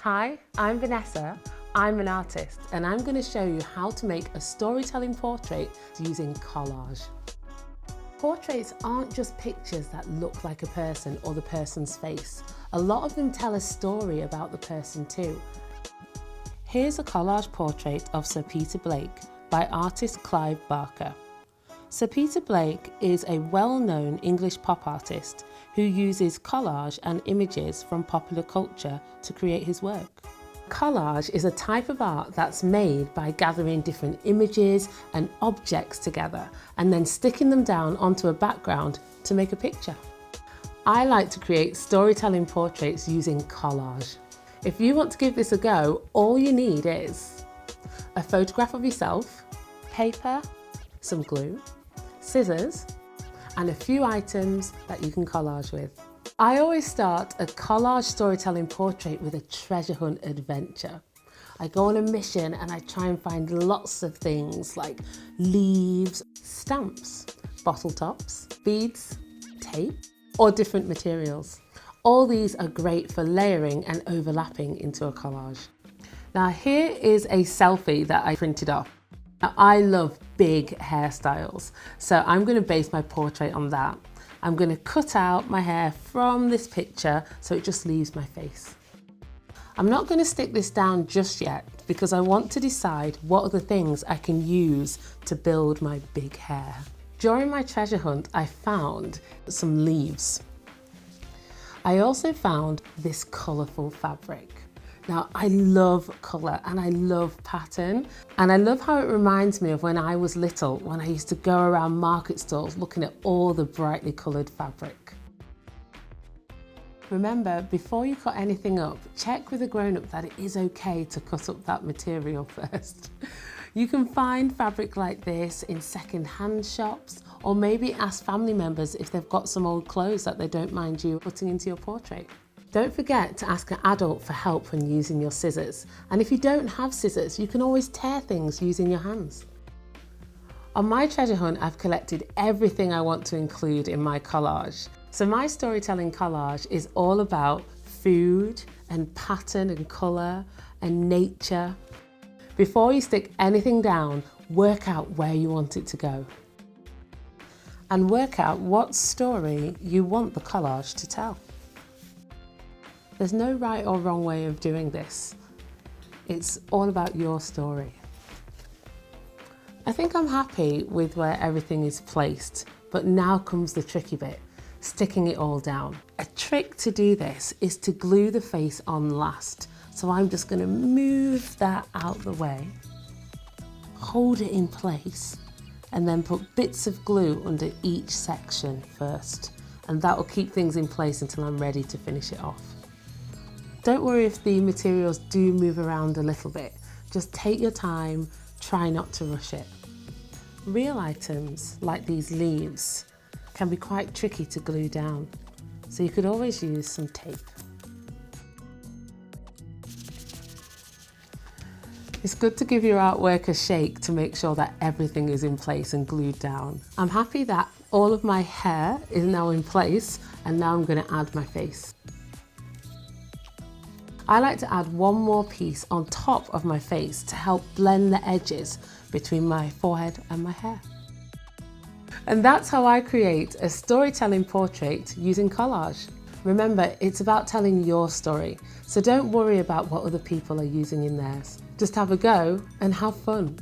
Hi, I'm Vanessa. I'm an artist and I'm going to show you how to make a storytelling portrait using collage. Portraits aren't just pictures that look like a person or the person's face. A lot of them tell a story about the person too. Here's a collage portrait of Sir Peter Blake by artist Clive Barker. Sir Peter Blake is a well-known English pop artist who uses collage and images from popular culture to create his work. Collage is a type of art that's made by gathering different images and objects together and then sticking them down onto a background to make a picture. I like to create storytelling portraits using collage. If you want to give this a go, all you need is a photograph of yourself, paper, some glue, scissors, and a few items that you can collage with. I always start a collage storytelling portrait with a treasure hunt adventure. I go on a mission and I try and find lots of things like leaves, stamps, bottle tops, beads, tape, or different materials. All these are great for layering and overlapping into a collage. Now here is a selfie that I printed off. Now, I love big hairstyles, so I'm going to base my portrait on that. I'm going to cut out my hair from this picture so it just leaves my face. I'm not going to stick this down just yet because I want to decide what other things I can use to build my big hair. During my treasure hunt, I found some leaves. I also found this colourful fabric. Now, I love colour and I love pattern, and I love how it reminds me of when I was little, when I used to go around market stalls looking at all the brightly coloured fabric. Remember, before you cut anything up, check with a grown-up that it is okay to cut up that material first. You can find fabric like this in second-hand shops, or maybe ask family members if they've got some old clothes that they don't mind you putting into your portrait. Don't forget to ask an adult for help when using your scissors. And if you don't have scissors, you can always tear things using your hands. On my treasure hunt, I've collected everything I want to include in my collage. So my storytelling collage is all about food and pattern and colour and nature. Before you stick anything down, work out where you want it to go. And work out what story you want the collage to tell. There's no right or wrong way of doing this. It's all about your story. I think I'm happy with where everything is placed, but now comes the tricky bit, sticking it all down. A trick to do this is to glue the face on last. So I'm just going to move that out the way, hold it in place, and then put bits of glue under each section first. And that will keep things in place until I'm ready to finish it off. Don't worry if the materials do move around a little bit. Just take your time, try not to rush it. Real items, like these leaves, can be quite tricky to glue down, so you could always use some tape. It's good to give your artwork a shake to make sure that everything is in place and glued down. I'm happy that all of my hair is now in place, and now I'm going to add my face. I like to add one more piece on top of my face to help blend the edges between my forehead and my hair. And that's how I create a storytelling portrait using collage. Remember, it's about telling your story, so don't worry about what other people are using in theirs. Just have a go and have fun.